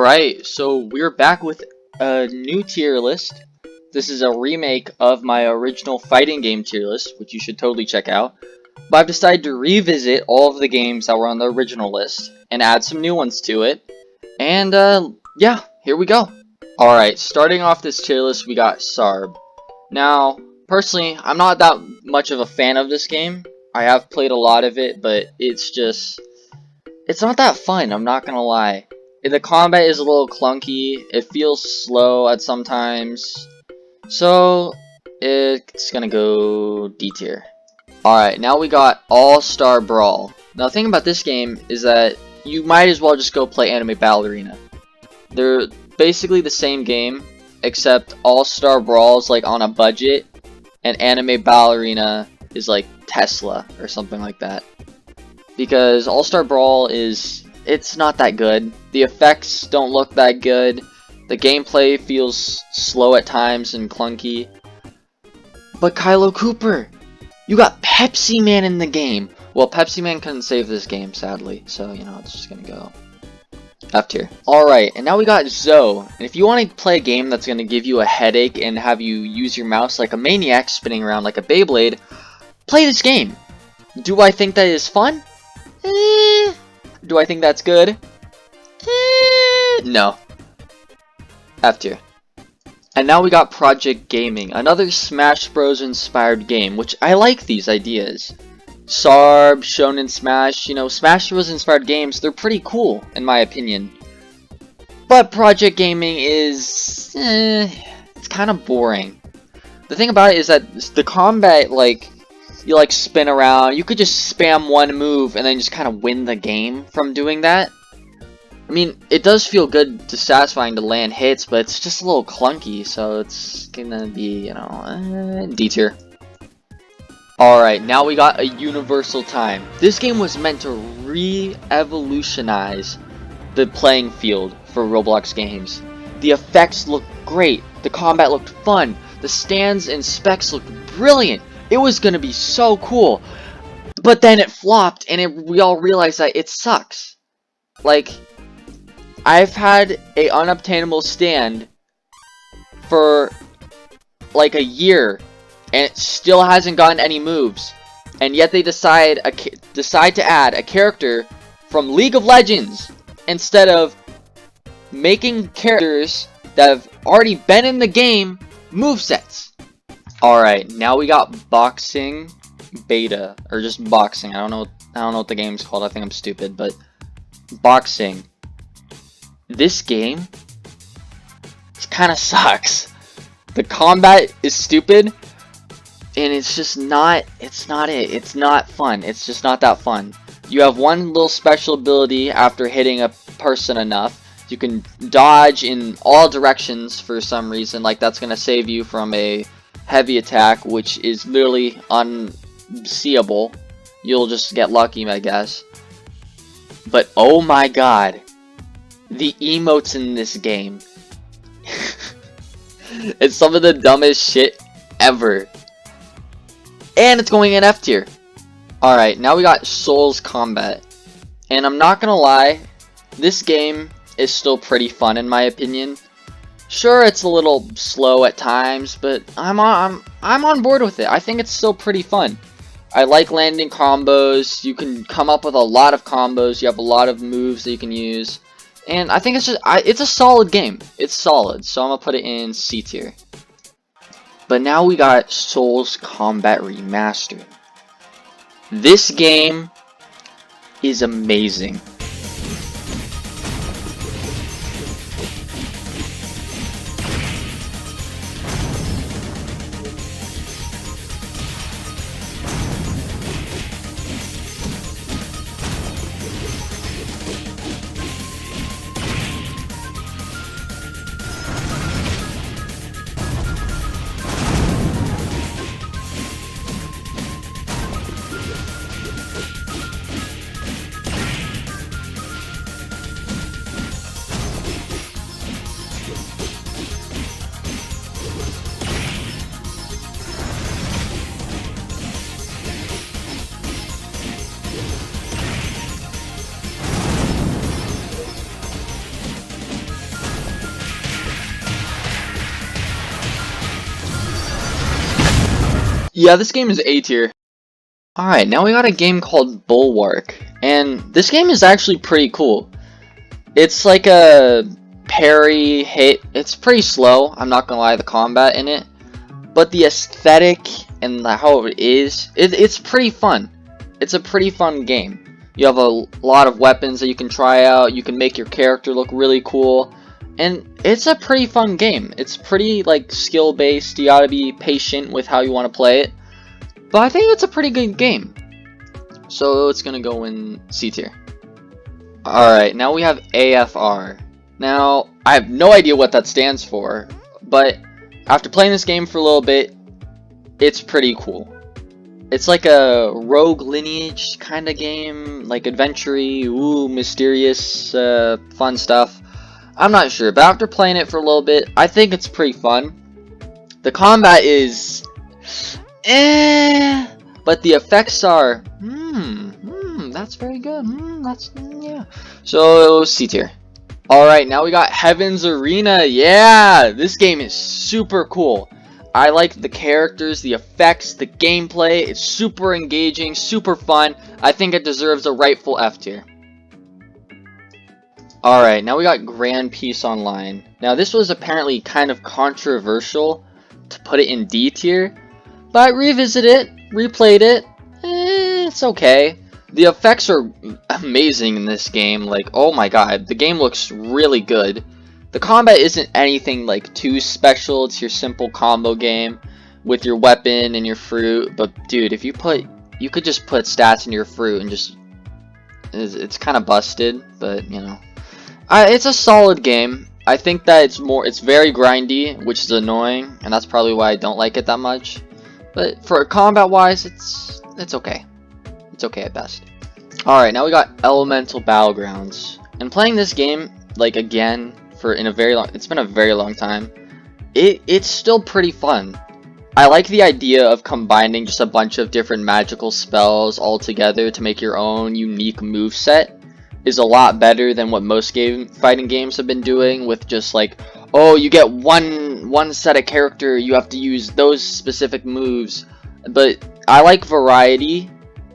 Alright, so we're back with a new tier list. This is a remake of my original fighting game tier list, which you should totally check out. But I've decided to revisit all of the games that were on the original list and add some new ones to it. And yeah, here we go. Alright, starting off this tier list, we got Sarb. Now, personally, I'm not that much of a fan of this game. I have played a lot of it, but it's not that fun, I'm not gonna lie. The combat is a little clunky, it feels slow at sometimes, so it's gonna go D tier. Alright, now we got All-Star Brawl. Now the thing about this game is that you might as well just go play Anime Ballerina. They're basically the same game, except All-Star Brawl is like on a budget, and Anime Ballerina is like Tesla or something like that. Because All-Star Brawl it's not that good. The effects don't look that good. The gameplay feels slow at times and clunky. But Kylo Cooper! You got Pepsi Man in the game! Well, Pepsi Man couldn't save this game, sadly. So, you know, it's just gonna go F tier. Alright, and now we got Zoe. And if you want to play a game that's gonna give you a headache and have you use your mouse like a maniac spinning around like a Beyblade, play this game! Do I think that is fun? Do I think that's good? No. F tier. And now we got Project Gaming, another Smash Bros. Inspired game, which I like these ideas. Sarb, Shonen Smash, you know, Smash Bros. Inspired games, they're pretty cool, in my opinion. But Project Gaming is, it's kind of boring. The thing about it is that the combat, like, you like spin around, you could just spam one move and then just kind of win the game from doing that. I mean, it does feel good to satisfying to land hits, but it's just a little clunky, so it's gonna be, you know, D tier. Alright, now we got a Universal Time. This game was meant to re-evolutionize the playing field for Roblox games. The effects looked great, the combat looked fun, the stands and specs looked brilliant. It was gonna be so cool, but then it flopped, and we all realized that it sucks. Like, I've had a unobtainable stand for like a year, and it still hasn't gotten any moves, and yet they decide to add a character from League of Legends instead of making characters that have already been in the game movesets. Alright, now we got Boxing Beta, or just Boxing. I don't know what the game's called. I think I'm stupid, but Boxing. This game, it kind of sucks. The combat is stupid, and it's just not. It's not fun. It's just not that fun. You have one little special ability after hitting a person enough. You can dodge in all directions for some reason, like that's gonna save you from a heavy attack, which is literally unseeable. You'll just get lucky, I guess. But oh my god, the emotes in this game. It's some of the dumbest shit ever. And it's going in F tier. Alright, now we got Souls Combat. And I'm not gonna lie, this game is still pretty fun in my opinion. Sure, it's a little slow at times, but I'm on board with it. I think it's still pretty fun. I like landing combos. You can come up with a lot of combos. You have a lot of moves that you can use, and I think it's a solid game. It's solid, so I'm gonna put it in C tier. But now we got Souls Combat Remastered. This game is amazing. Yeah, this game is A tier. Alright, now we got a game called Bulwark, and this game is actually pretty cool. It's like a parry hit. It's pretty slow, I'm not gonna lie, the combat in it. But the aesthetic and how it is, it's pretty fun. It's a pretty fun game. You have a lot of weapons that you can try out, you can make your character look really cool. And it's a pretty fun game. It's pretty like skill based, you gotta be patient with how you want to play it. But I think it's a pretty good game. So it's gonna go in C tier. Alright, now we have AFR. Now, I have no idea what that stands for, but after playing this game for a little bit, it's pretty cool. It's like a rogue lineage kind of game, like adventure-y, ooh, mysterious, fun stuff. I'm not sure, but after playing it for a little bit, I think it's pretty fun. The combat is but the effects are that's very good. Yeah. So C tier. Alright, now we got Heaven's Arena. Yeah, this game is super cool. I like the characters, the effects, the gameplay. It's super engaging, super fun. I think it deserves a rightful F tier. Alright, now we got Grand Peace Online. Now this was apparently kind of controversial to put it in D tier, but I revisited it, replayed it, it's okay. The effects are amazing in this game, like, oh my god, the game looks really good. The combat isn't anything like too special, it's your simple combo game with your weapon and your fruit, but dude, if you could just put stats in your fruit and just, it's kind of busted, but you know. It's a solid game. I think that it's very grindy, which is annoying, and that's probably why I don't like it that much. But for combat wise, it's okay. It's okay at best. Alright, now we got Elemental Battlegrounds. And playing this game, like again, it's been a very long time, it's still pretty fun. I like the idea of combining just a bunch of different magical spells all together to make your own unique moveset. Is a lot better than what most fighting games have been doing with just like, oh, you get one set of character, you have to use those specific moves. But I like variety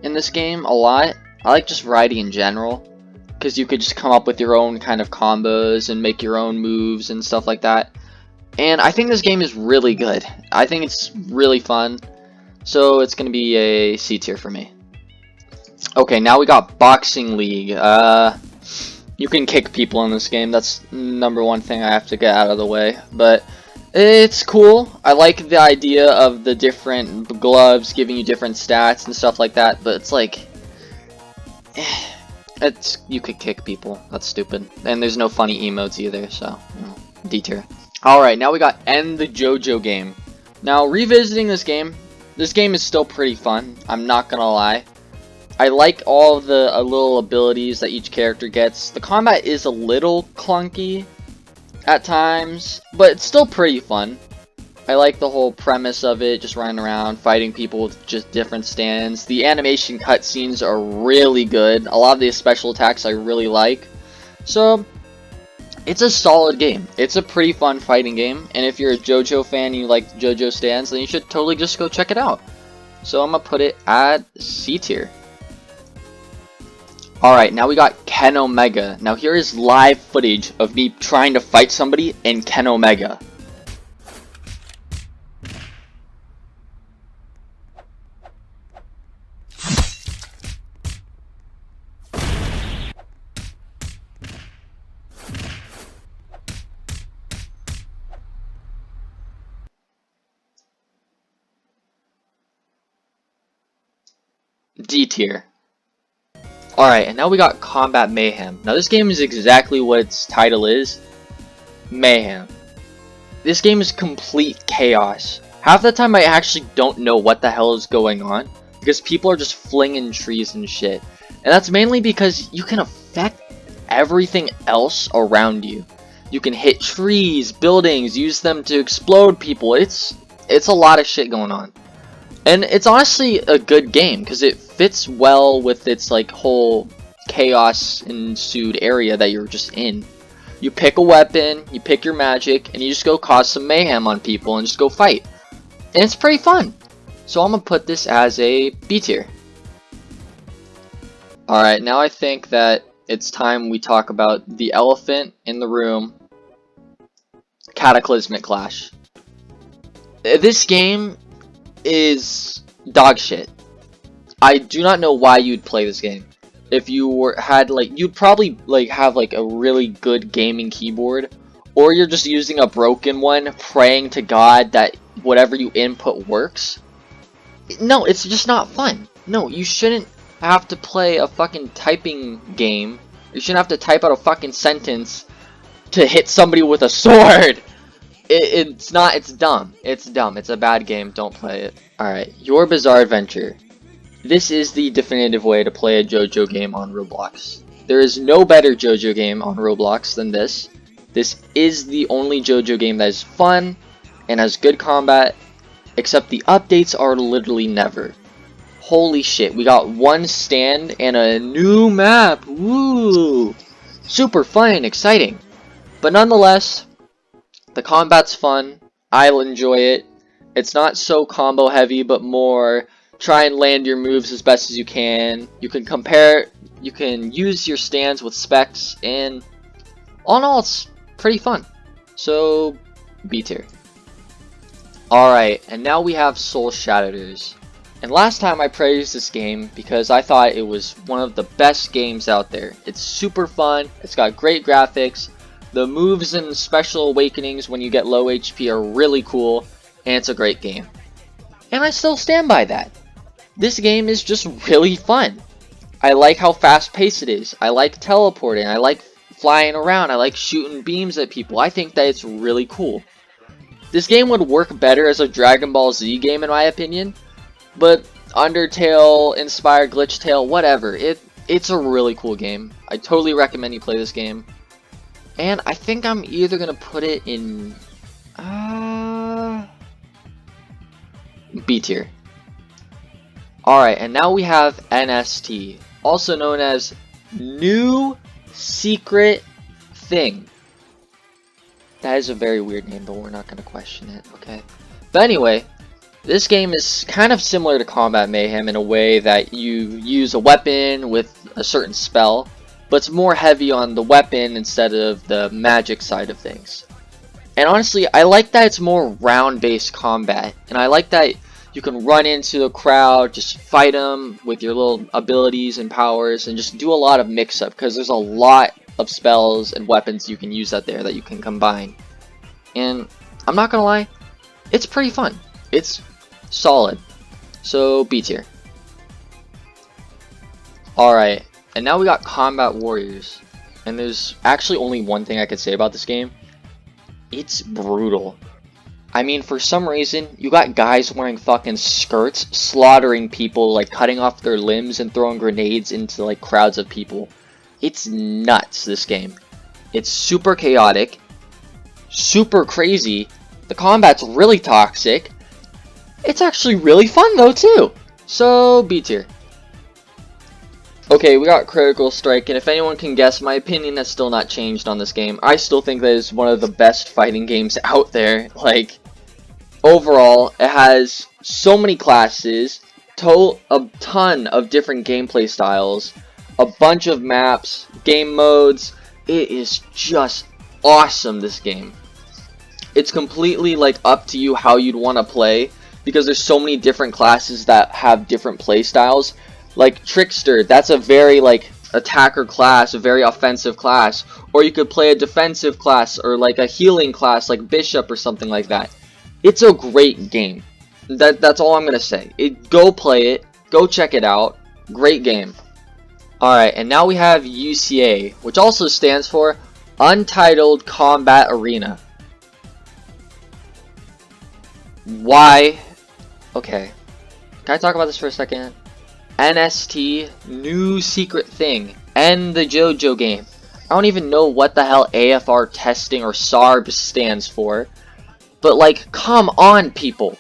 in this game a lot. I like just variety in general, because you could just come up with your own kind of combos and make your own moves and stuff like that. And I think this game is really good. I think it's really fun, so it's going to be a C tier for me. Okay, now we got Boxing League. You can kick people in this game. That's #1 thing I have to get out of the way. But it's cool. I like the idea of the different gloves giving you different stats and stuff like that. But it's like, you could kick people. That's stupid. And there's no funny emotes either. So, you know, D tier. Alright, now we got End the JoJo game. Now, revisiting this game is still pretty fun. I'm not gonna lie. I like all of the little abilities that each character gets. The combat is a little clunky at times, but it's still pretty fun. I like the whole premise of it, just running around, fighting people with just different stands. The animation cutscenes are really good. A lot of the special attacks I really like. So, it's a solid game. It's a pretty fun fighting game, and if you're a JoJo fan and you like JoJo stands, then you should totally just go check it out. So I'm gonna put it at C tier. Alright, now we got Ken Omega. Now here is live footage of me trying to fight somebody in Ken Omega. D tier. Alright, and now we got Combat Mayhem. Now this game is exactly what its title is. Mayhem. This game is complete chaos. Half the time I actually don't know what the hell is going on, because people are just flinging trees and shit. And that's mainly because you can affect everything else around you. You can hit trees, buildings, use them to explode people. It's a lot of shit going on. And it's honestly a good game, because it fits well with its like whole chaos ensued area that you're just in. You pick a weapon, you pick your magic, and you just go cause some mayhem on people and just go fight. And it's pretty fun. So I'm gonna put this as a B tier. Alright, now I think that it's time we talk about the elephant in the room, Cataclysmic Clash. This game is dog shit. I do not know why you'd play this game. If you you'd probably have like a really good gaming keyboard, or you're just using a broken one, praying to God that whatever you input works. No, it's just not fun. No, you shouldn't have to play a fucking typing game. You shouldn't have to type out a fucking sentence to hit somebody with a sword. It's dumb. It's dumb. It's a bad game. Don't play it. Alright, Your Bizarre Adventure. This is the definitive way to play a JoJo game on Roblox. There is no better JoJo game on Roblox than this. This is the only JoJo game that is fun and has good combat, except the updates are literally never. Holy shit, we got one stand and a new map. Woo! Super fun and exciting. But nonetheless, the combat's fun. I'll enjoy it. It's not so combo heavy, but more try and land your moves as best as you can. You can use your stands with specs, and all in all, it's pretty fun. So, B tier. Alright, and now we have Soul Shatterers. And last time I praised this game because I thought it was one of the best games out there. It's super fun, it's got great graphics, the moves and special awakenings when you get low HP are really cool, and it's a great game. And I still stand by that. This game is just really fun. I like how fast paced it is. I like teleporting. I like flying around. I like shooting beams at people. I think that it's really cool. This game would work better as a Dragon Ball Z game in my opinion. But Undertale, inspired Glitch Tale, whatever. It's a really cool game. I totally recommend you play this game. And I think I'm either going to put it in B tier. Alright, and now we have NST, also known as New Secret Thing. That is a very weird name, but we're not going to question it, okay? But anyway, this game is kind of similar to Combat Mayhem in a way that you use a weapon with a certain spell, but it's more heavy on the weapon instead of the magic side of things. And honestly, I like that it's more round-based combat, and I like that you can run into the crowd, just fight them with your little abilities and powers, and just do a lot of mix-up, because there's a lot of spells and weapons you can use out there that you can combine. And I'm not gonna lie, it's pretty fun. It's solid. So, B tier. Alright, and now we got Combat Warriors. And there's actually only one thing I could say about this game. It's brutal. I mean, for some reason, you got guys wearing fucking skirts, slaughtering people, like cutting off their limbs and throwing grenades into like crowds of people. It's nuts, this game. It's super chaotic, super crazy. The combat's really toxic. It's actually really fun though too. So, B tier. Okay, we got Critical Strike, and if anyone can guess, my opinion has still not changed on this game. I still think that it's one of the best fighting games out there. Like, overall, it has so many classes, a ton of different gameplay styles, a bunch of maps, game modes. It is just awesome, this game. It's completely like up to you how you'd want to play, because there's so many different classes that have different play styles. Like Trickster, that's a very like attacker class, a very offensive class. Or you could play a defensive class, or like a healing class like Bishop or something like that. It's a great game. That's all I'm gonna say. Go play it, go check it out. Great game. Alright, and now we have UCA, which also stands for Untitled Combat Arena. Why? Okay. Can I talk about this for a second? NST, New Secret Thing, and the JoJo game. I don't even know what the hell AFR testing or SARB stands for. But like, come on people.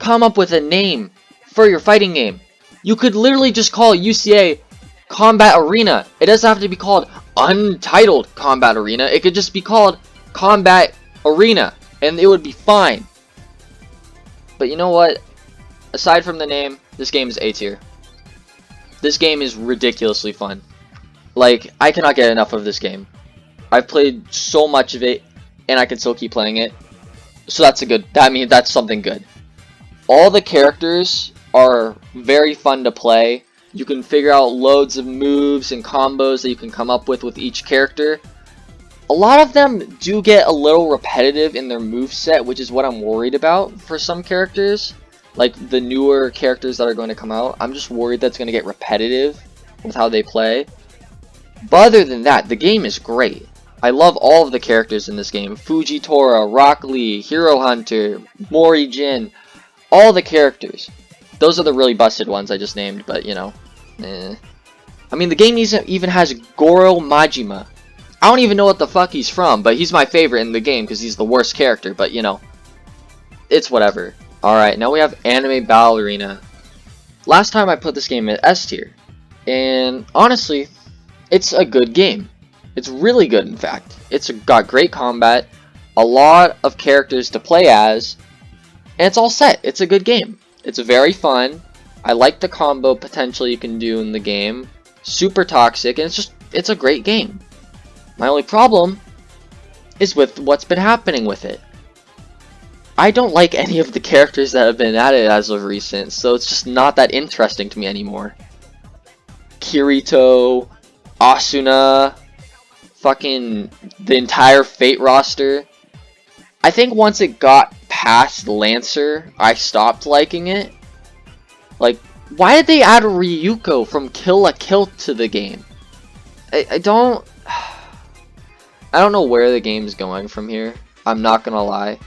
Come up with a name for your fighting game. You could literally just call UCA Combat Arena. It doesn't have to be called Untitled Combat Arena. It could just be called Combat Arena, and it would be fine. But you know what? aside from the name, this game is A tier. This game is ridiculously fun. Like, I cannot get enough of this game. I've played so much of it, and I can still keep playing it. So that's that's something good. All the characters are very fun to play. You can figure out loads of moves and combos that you can come up with each character. A lot of them do get a little repetitive in their moveset, which is what I'm worried about for some characters. Like the newer characters that are going to come out, I'm just worried that's going to get repetitive with how they play. But other than that, the game is great. I love all of the characters in this game. Fujitora, Rock Lee, Hero Hunter, Mori Jin, all the characters. Those are the really busted ones I just named, but you know. I mean, the game even has Goro Majima. I don't even know what the fuck he's from, but he's my favorite in the game because he's the worst character, but you know. It's whatever. Alright, now we have Anime Ballerina. Last time I put this game at S tier. And honestly, it's a good game. It's really good, in fact. It's got great combat, a lot of characters to play as, and it's all set. It's a good game. It's very fun. I like the combo potential you can do in the game. Super toxic, and it's a great game. My only problem is with what's been happening with it. I don't like any of the characters that have been added as of recent, so it's just not that interesting to me anymore. Kirito, Asuna, fucking the entire Fate roster. I think once it got past Lancer, I stopped liking it. Like, why did they add Ryuko from Kill la Kill to the game? I don't know where the game's going from here. I'm not gonna lie.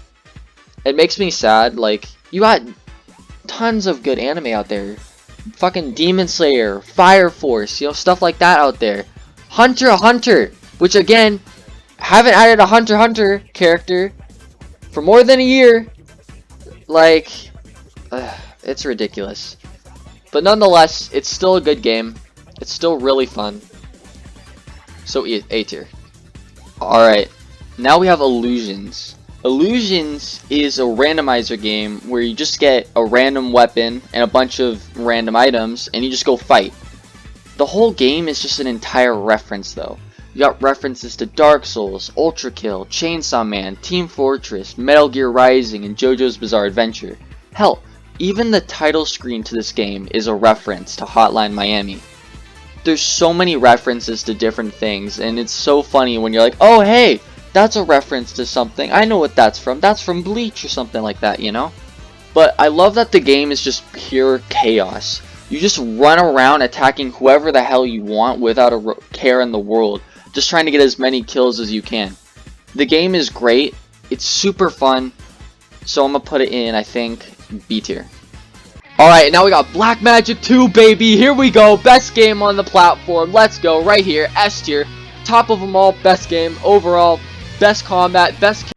It makes me sad. Like, you got tons of good anime out there. Fucking Demon Slayer, Fire Force, you know, stuff like that out there. Hunter x Hunter, which again, haven't added a Hunter x Hunter character for more than a year. Like, it's ridiculous. But nonetheless, it's still a good game. It's still really fun. So A tier. Alright, now we have Illusions. Illusions is a randomizer game where you just get a random weapon and a bunch of random items and you just go fight. The whole game is just an entire reference though. You got references to Dark Souls, Ultra Kill, Chainsaw Man, Team Fortress, Metal Gear Rising, and JoJo's Bizarre Adventure. Hell, even the title screen to this game is a reference to Hotline Miami. There's so many references to different things, and it's so funny when you're like, oh hey, that's a reference to something. I know what that's from. That's from Bleach or something like that, you know? But I love that the game is just pure chaos. You just run around attacking whoever the hell you want without a care in the world. Just trying to get as many kills as you can. The game is great. It's super fun. So I'm going to put it in, I think, B tier. Alright, now we got Black Magic 2, baby. Here we go. Best game on the platform. Let's go. Right here. S tier. Top of them all. Best game. Overall. Best combat. Best